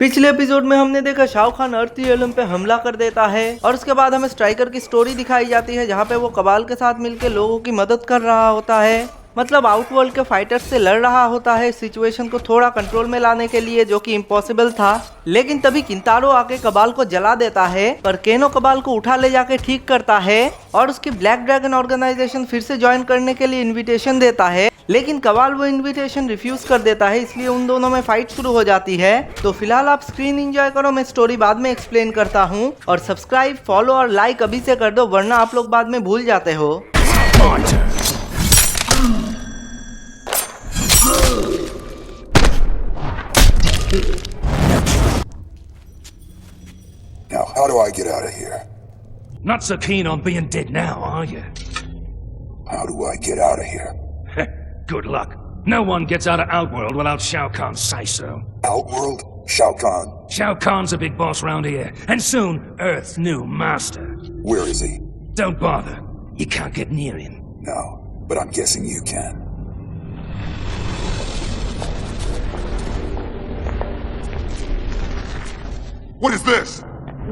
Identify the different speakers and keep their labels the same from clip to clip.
Speaker 1: पिछले एपिसोड में हमने देखा शाहरुख खान अर्थ रियलम पे हमला कर देता है और उसके बाद हमें स्ट्राइकर की स्टोरी दिखाई जाती है जहाँ पे वो कबाल के साथ मिलकर लोगों की मदद कर रहा होता है। मतलब आउटवर्ल्ड के फाइटर्स से लड़ रहा होता है सिचुएशन को थोड़ा कंट्रोल में लाने के लिए, जो कि इम्पॉसिबल था। लेकिन तभी किंतारो आके कबाल को जला देता है पर केनो कबाल को उठा ले जाके ठीक करता है और उसकी ब्लैक ड्रैगन ऑर्गेनाइजेशन फिर से ज्वाइन करने के लिए इन्विटेशन देता है। लेकिन कबाल वो इन्विटेशन रिफ्यूज कर देता है, इसलिए उन दोनों में फाइट शुरू हो जाती है। तो फिलहाल आप स्क्रीन एंजॉय करो, मैं स्टोरी बाद में एक्सप्लेन करता हूँ। और सब्सक्राइब, फॉलो और लाइक अभी से कर दो, वरना आप लोग बाद में भूल जाते हो।
Speaker 2: Now, how do I get out of here?
Speaker 3: Not so keen on being dead now, are you?
Speaker 2: How do I get out of here?
Speaker 3: Good luck. No one gets out of Outworld without Shao Kahn's say-so.
Speaker 2: Outworld? Shao Kahn?
Speaker 3: Shao Kahn's a big boss round here, and soon Earth's new master.
Speaker 2: Where is he?
Speaker 3: Don't bother. You can't get near him.
Speaker 2: No, but I'm guessing you can. What is this?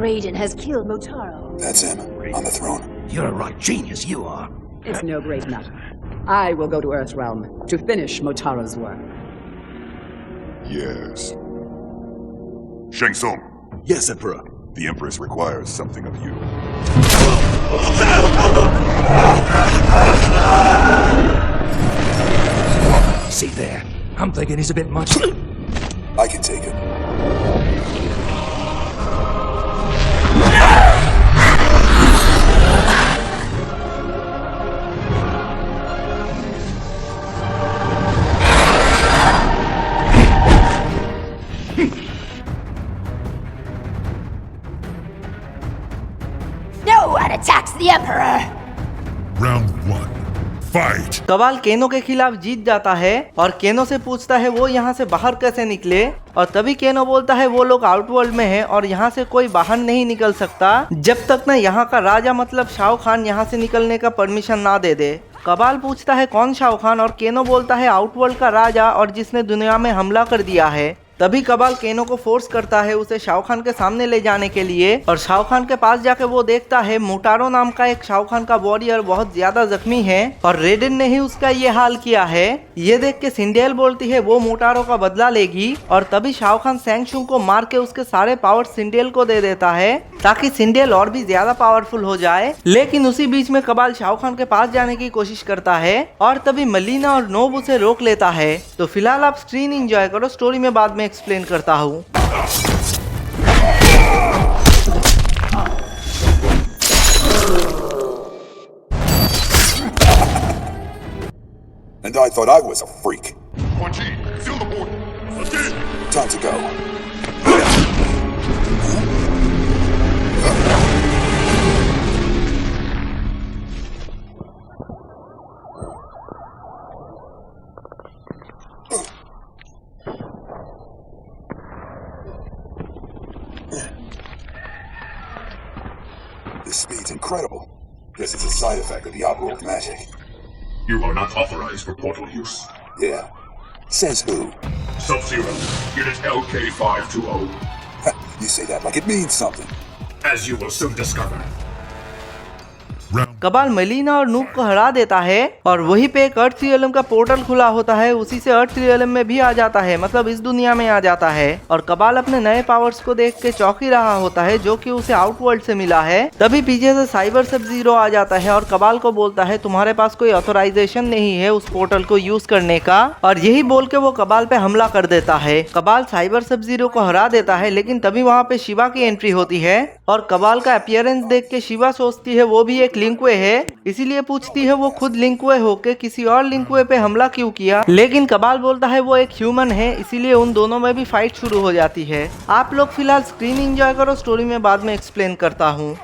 Speaker 4: Raiden has killed Motaro.
Speaker 2: That's him, on the throne.
Speaker 3: You're a right genius, you are.
Speaker 5: It's no great matter. I will go to Earthrealm to finish Motaro's work.
Speaker 2: Yes. Shang Tsung.
Speaker 6: Yes, Emperor.
Speaker 2: The Empress requires something of you.
Speaker 3: See there? I'm thinking he's a bit much.
Speaker 2: I can take it.
Speaker 4: No one attacks the Emperor!
Speaker 6: Round 1. Fight!
Speaker 1: कबाल केनो के खिलाफ जीत जाता है और केनो से पूछता है वो यहाँ से बाहर कैसे निकले, और तभी केनो बोलता है वो लोग आउटवर्ल्ड में है और यहाँ से कोई बाहर नहीं निकल सकता जब तक ना यहाँ का राजा मतलब शाहरुख खान यहाँ से निकलने का परमिशन ना दे दे। कबाल पूछता है कौन शाहरुख खान, और केनो बोलता है आउटवर्ल्ड का राजा और जिसने दुनिया में हमला कर दिया है। तभी कबाल केनो को फोर्स करता है उसे शाहरुख खान के सामने ले जाने के लिए, और शाहरुख खान के पास जाके वो देखता है मोटारो नाम का एक शाहरुख खान का वॉरियर बहुत ज्यादा जख्मी है और रेडिन ने ही उसका ये हाल किया है। ये देख के सिंडियल बोलती है वो मोटारो का बदला लेगी, और तभी शाहरुख खान सैंगशुंग को मार के उसके सारे पावर सिंडियल को दे देता है ताकि सिंडियल और भी ज्यादा पावरफुल हो जाए। लेकिन उसी बीच में कबाल शाहरुख खान के पास जाने की कोशिश करता है और तभी मलीना और नोब उसे रोक लेता है। तो फिलहाल आप स्क्रीन एंजॉय करो, स्टोरी में बाद में एक्सप्लेन करता हूँ।
Speaker 2: And I thought I was a freak.
Speaker 6: Quan Chi, seal the board. Let's get it!
Speaker 2: Time to go. This speed's incredible. Guess it's a side effect of the Outworld magic.
Speaker 6: You are not authorized for portal use.
Speaker 2: Yeah. Says who?
Speaker 6: Sub-Zero, unit LK520.
Speaker 2: You say that like it means something.
Speaker 6: As you will soon discover.
Speaker 1: कबाल मलीना और noob को हरा देता है और वहीं पे एक अर्थ realm का पोर्टल खुला होता है, उसी से अर्थ रियलम में भी आ जाता है, मतलब इस दुनिया में आ जाता है। और कबाल अपने नए पावर्स को देख के चौंकी रहा होता है जो कि उसे आउटवर्ल्ड से मिला है। तभी पीछे से साइबर सब-जीरो आ जाता है और कबाल को बोलता है तुम्हारे पास कोई ऑथोराइजेशन नहीं है उस पोर्टल को यूज करने का, और यही बोल के वो कबाल पे हमला कर देता है। कबाल साइबर सब-जीरो को हरा देता है, लेकिन तभी वहाँ पे शिवा की एंट्री होती है और कबाल का अपीयरेंस देख के शिवा सोचती है वो भी एक लिंक्वे है, इसीलिए पूछती है वो खुद लिंक्वे होके किसी और लिंक्वे पे हमला क्यों किया। लेकिन कबाल बोलता है वो एक ह्यूमन है, इसीलिए उन दोनों में भी फाइट शुरू हो जाती है। आप लोग फिलहाल स्क्रीन एंजॉय करो, स्टोरी में बाद में एक्सप्लेन करता हूँ।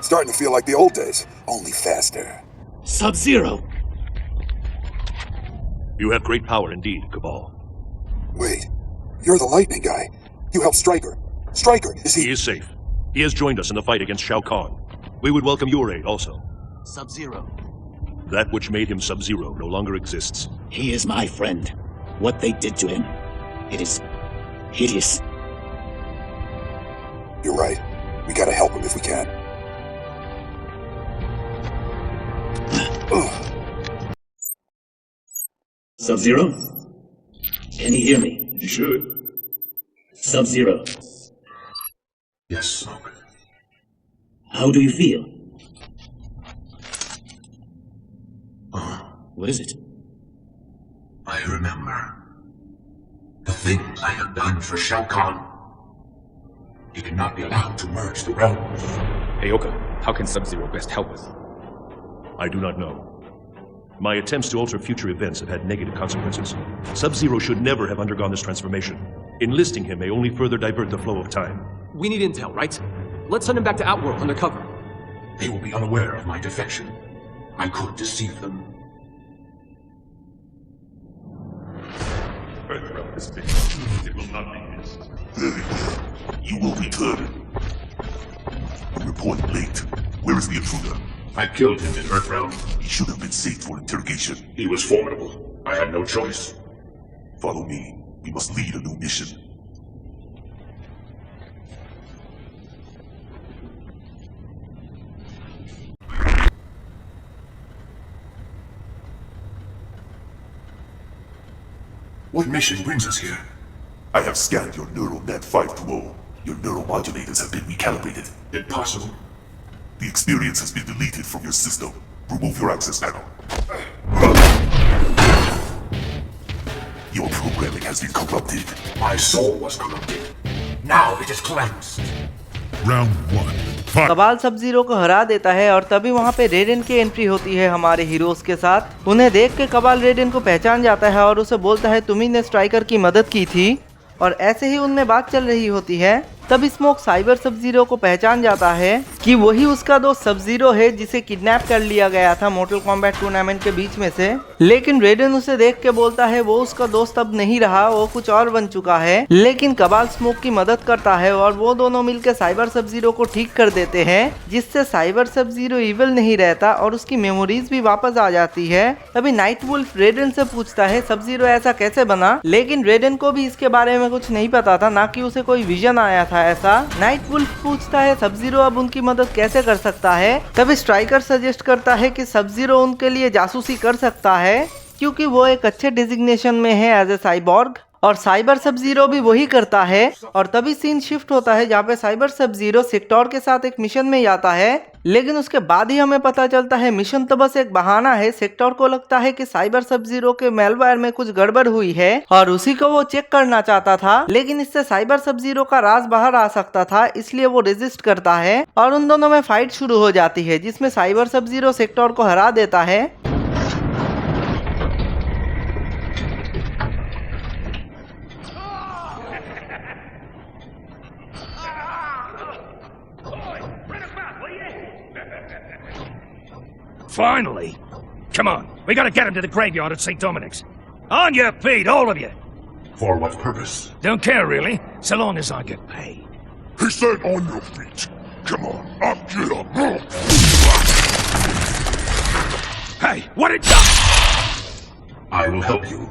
Speaker 2: Starting to feel like the old days, only faster.
Speaker 3: Sub-Zero!
Speaker 7: You have great power indeed, Cabal.
Speaker 2: Wait, you're the lightning guy. You helped Stryker. Stryker, is
Speaker 7: He
Speaker 2: he?
Speaker 7: is safe. He has joined us in the fight against Shao Kahn. We would welcome your aid also.
Speaker 8: Sub-Zero.
Speaker 7: That which made him Sub-Zero no longer exists.
Speaker 8: He is my friend. What they did to him, it is hideous.
Speaker 2: You're right. We gotta help him if we can.
Speaker 8: Sub-Zero? Can he hear me?
Speaker 6: You should.
Speaker 8: Sub-Zero,
Speaker 6: Yes, Smoke.
Speaker 8: how do you feel? What is it?
Speaker 6: I remember the things I have done for Shao Kahn. He cannot be allowed to merge the realms.
Speaker 9: Aoka, how can Sub-Zero best help us?
Speaker 7: I do not know. My attempts to alter future events have had negative consequences. Sub-Zero should never have undergone this transformation. Enlisting him may only further divert the flow of time.
Speaker 9: We need intel, right? Let's send him back to Outworld undercover.
Speaker 6: They will be unaware of my defection. I could deceive them.
Speaker 7: Earthrealm is fixed. It will not be missed.
Speaker 10: Very well. You will return. You report late. Where is the intruder?
Speaker 6: I killed him in Earthrealm.
Speaker 10: He should have been saved for interrogation.
Speaker 6: He was formidable. I had no choice.
Speaker 10: Follow me. We must lead a new mission.
Speaker 6: What mission brings us here?
Speaker 10: I have scanned your neural net 520. Your neuromodulators have been recalibrated.
Speaker 6: Impossible.
Speaker 10: The experience has been deleted from your system. Remove your access panel. Your programming has been corrupted.
Speaker 6: My soul was corrupted. Now it is cleansed.
Speaker 10: Round 1. Fight.
Speaker 1: कबाल सब zero को हरा देता है और तभी वहाँ पे रेडन की एंट्री होती है हमारे हीरोज के साथ। उन्हें देख के कबाल रेडन को पहचान जाता है और उसे बोलता है तुम ही ने स्ट्राइकर की मदद की थी। और ऐसे ही उनमें बात चल रही होती है तब स्मोक साइबर सब जीरो को पहचान जाता है कि वही उसका दोस्त सब जीरो है जिसे किडनैप कर लिया गया था मोर्टल कॉम्बैट टूर्नामेंट के बीच में से। लेकिन रेडन उसे देख के बोलता है वो उसका दोस्त अब नहीं रहा, वो कुछ और बन चुका है। लेकिन कबाल स्मोक की मदद करता है और वो दोनों मिलकर साइबर सब जीरो को ठीक कर देते हैं, जिससे साइबर सब जीरो इविल नहीं रहता और उसकी मेमोरीज भी वापस आ जाती है। तभी नाइट वुल्फ रेडन से पूछता है सब जीरो ऐसा कैसे बना, लेकिन रेडन को भी इसके बारे में कुछ नहीं पता था, ना कि उसे कोई विजन आया था ऐसा। नाइट वुल्फ पूछता है सब जीरो अब उनकी मदद कैसे कर सकता है। तभी स्ट्राइकर सजेस्ट करता है कि सब जीरो उनके लिए जासूसी कर सकता है क्योंकि वो एक अच्छे डिजिग्नेशन में है एज ए साइबॉर्ग, और साइबर सब जीरो भी वही करता है। और तभी सीन शिफ्ट होता है जहाँ पे साइबर सब जीरो सेक्टर के साथ एक मिशन में जाता है, लेकिन उसके बाद ही हमें पता चलता है मिशन तो बस एक बहाना है। सेक्टर को लगता है कि साइबर सब जीरो के मेलवायर में कुछ गड़बड़ हुई है और उसी को वो चेक करना चाहता था, लेकिन इससे साइबर सब जीरो का राज बाहर आ सकता था, इसलिए वो रेजिस्ट करता है और उन दोनों में फाइट शुरू हो जाती है जिसमें साइबर सब जीरो सेक्टर को हरा देता है।
Speaker 3: Finally! Come on, we gotta get him to the graveyard at St. Dominic's. On your feet, all of you!
Speaker 6: For what purpose?
Speaker 3: Don't care, really, so long as I get paid.
Speaker 10: He said on your feet. Come on, up, get up.
Speaker 3: Hey, what did you...
Speaker 6: I will help you.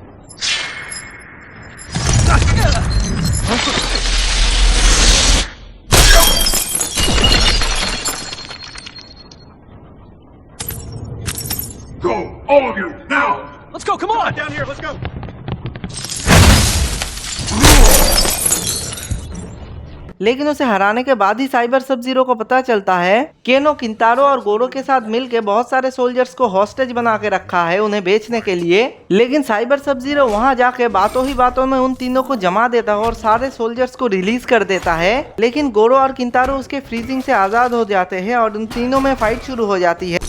Speaker 6: Go, all of you, now!
Speaker 9: Let's go, come on! Down here, let's go!
Speaker 1: लेकिन उसे हराने के बाद ही cyber सब zero को पता चलता है केनो किंतारो और गोरो के साथ मिलकर बहुत सारे सोल्जर्स को हॉस्टेज बना के रखा है उन्हें बेचने के लिए। लेकिन साइबर सब जीरो वहां जाके बातों ही बातों में उन तीनों को जमा देता है और सारे सोल्जर्स को रिलीज कर देता है। लेकिन गोरो और किंतारो उसके फ्रीजिंग से आजाद हो जाते हैं और उन तीनों में फाइट शुरू हो जाती है।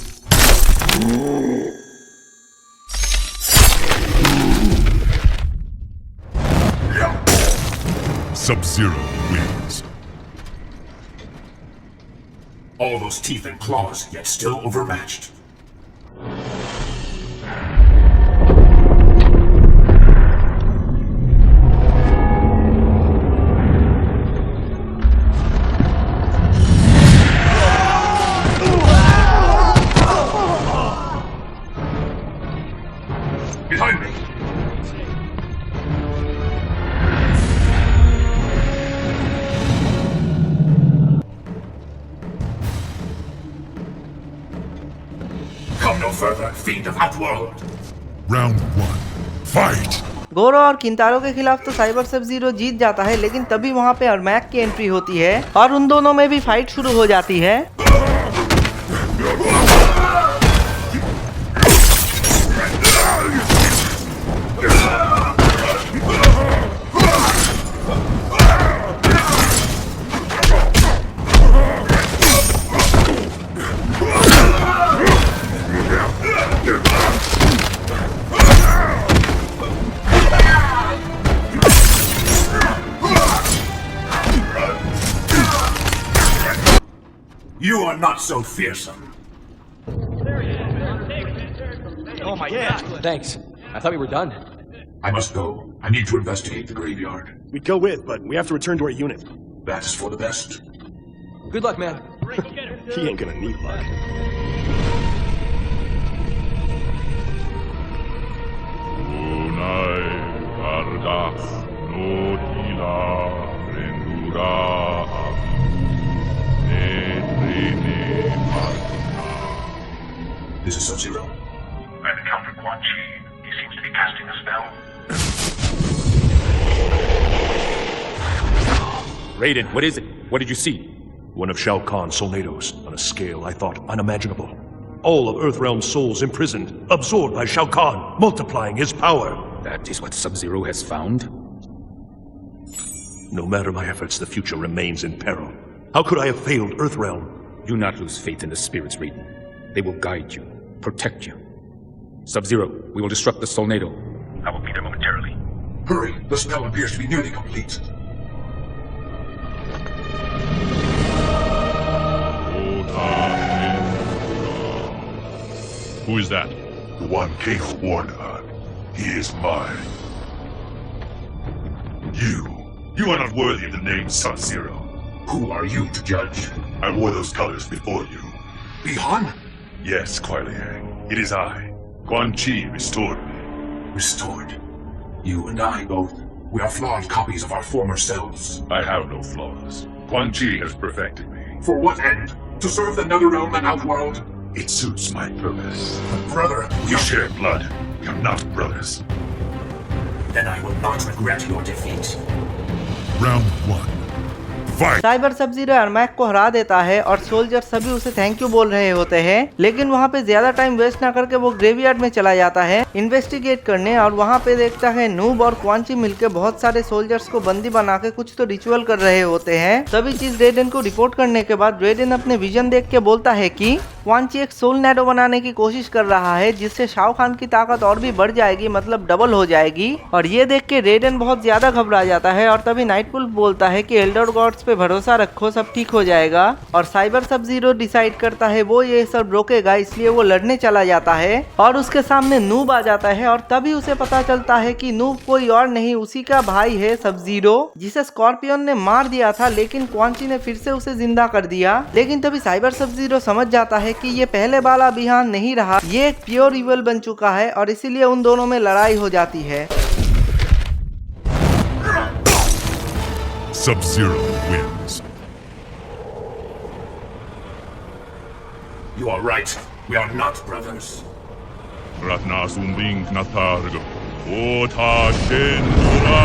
Speaker 10: Sub-Zero wins.
Speaker 6: All those teeth and claws, yet still overmatched. Behind me! forever, fiend of Outworld.
Speaker 10: Round 1. Fight!
Speaker 1: गोरो और किंतारो के खिलाफ तो साइबर सब जीरो जीत जाता है, लेकिन तभी वहाँ पे अरमैक की एंट्री होती है और उन दोनों में भी फाइट शुरू हो जाती है।
Speaker 6: You are not so fearsome.
Speaker 9: Oh my god. Thanks. I thought we were done.
Speaker 6: I must go. I need to investigate the graveyard.
Speaker 7: We'd go with, but we have to return to our unit.
Speaker 6: That is for the best.
Speaker 9: Good luck, man.
Speaker 7: He ain't gonna need luck.
Speaker 6: This is Sub-Zero.
Speaker 10: I've encountered Quan Chi. He seems to be casting a spell.
Speaker 9: Raiden, what is it? What did you see?
Speaker 7: One of Shao Kahn's Solnados, on a scale I thought unimaginable. All of Earthrealm's souls imprisoned, absorbed by Shao Kahn, multiplying his power.
Speaker 9: That is what Sub-Zero has found?
Speaker 7: No matter my efforts, the future remains in peril. How could I have failed Earthrealm?
Speaker 9: Do not lose faith in the spirits, Raiden. They will guide you, protect you. Sub-Zero, we will disrupt the Solnado. I will be there momentarily.
Speaker 6: Hurry! The spell appears to be nearly complete.
Speaker 10: Who is that? The one Kano warned about. He is mine. You are not worthy of the name Sub-Zero.
Speaker 6: Who are you to judge?
Speaker 10: I wore those colors before you.
Speaker 6: Bihan?
Speaker 10: Yes, Kuai Liang. It is I. Quan Chi restored me.
Speaker 6: Restored. You and I both. We are flawed copies of our former selves.
Speaker 10: I have no flaws. Quan Chi has perfected me.
Speaker 6: For what end? To serve the Netherrealm and Outworld?
Speaker 10: It suits my purpose.
Speaker 6: Brother,
Speaker 10: We share blood. We are not brothers.
Speaker 6: then I will not regret your defeat.
Speaker 10: Round 1. Fight!
Speaker 1: Cyber सब zero अरमैक को हरा देता है और soldier सभी उसे thank you बोल रहे होते हैं, लेकिन वहाँ पे ज्यादा टाइम वेस्ट ना करके वो ग्रेवयार्ड में चला जाता है इन्वेस्टिगेट करने और वहाँ पे देखता है नूब और क्वान ची मिलके बहुत सारे सोल्जर्स को बंदी बना के कुछ तो रिचुअल कर रहे होते हैं। सभी चीज रेडन को रिपोर्ट करने के बाद रेडन अपने विजन देख के बोलता है कि क्वान ची एक सोल नैडो बनाने की कोशिश कर रहा है जिससे शाओ खान की ताकत और भी बढ़ जाएगी, मतलब डबल हो जाएगी। और ये देख के रेडन बहुत ज्यादा घबरा जाता है और तभी नाइटवुल्फ बोलता है कि एल्डर गॉड्स पे भरोसा रखो, सब ठीक हो जाएगा। और साइबर सब जीरो डिसाइड करता है वो ये सब रोकेगा, इसलिए वो लड़ने चला जाता है और उसके सामने नूब आ जाता है और तभी उसे पता चलता है कि नूब कोई और नहीं उसी का भाई है सब जीरो, जिसे स्कॉर्पियन ने मार दिया था, लेकिन क्वान ची ने फिर से उसे जिंदा कर दिया। लेकिन तभी साइबर सब जीरो समझ जाता है कि ये पहले वाला बिहान नहीं रहा, ये एक प्योर इवल बन चुका है और इसीलिए उन दोनों में लड़ाई हो जाती है।
Speaker 10: Sub-Zero wins.
Speaker 6: You are right. We are not brothers.
Speaker 10: Ratna Sumbing Natargo. Ota Shendura.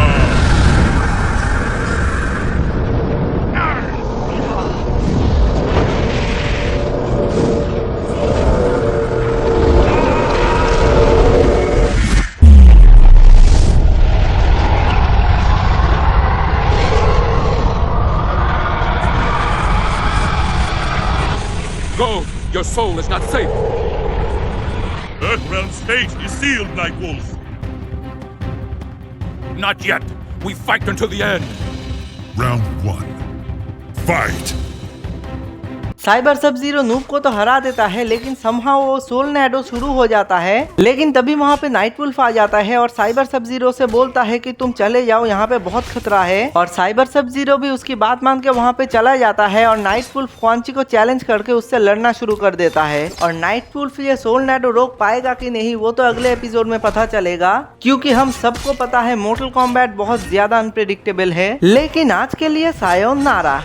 Speaker 9: Go! Your soul is not safe!
Speaker 10: Earthrealm's fate is sealed, Nightwolf.
Speaker 9: Not yet! We fight until the end!
Speaker 10: Round 1. Fight!
Speaker 1: Cyber सब zero noob को तो हरा देता है, लेकिन somehow वो soul नैडो शुरू हो जाता है। लेकिन तभी वहाँ पे नाइटवुल्फ आ जाता है और साइबर सब जीरो से बोलता है कि तुम चले जाओ, यहाँ पे बहुत खतरा है। और साइबर सब जीरो भी उसकी बात मान के वहाँ पे चला जाता है और नाइटवुल्फ क्वान ची को चैलेंज करके उससे लड़ना शुरू कर देता है। और नाइटवुल्फ ये सोल नैडो रोक पाएगा कि नहीं वो तो अगले एपिसोड में पता चलेगा, क्योंकि हम सबको पता है मोर्टल कॉम्बैट बहुत ज्यादा अनप्रेडिक्टेबल है। लेकिन आज के लिए सायोनारा।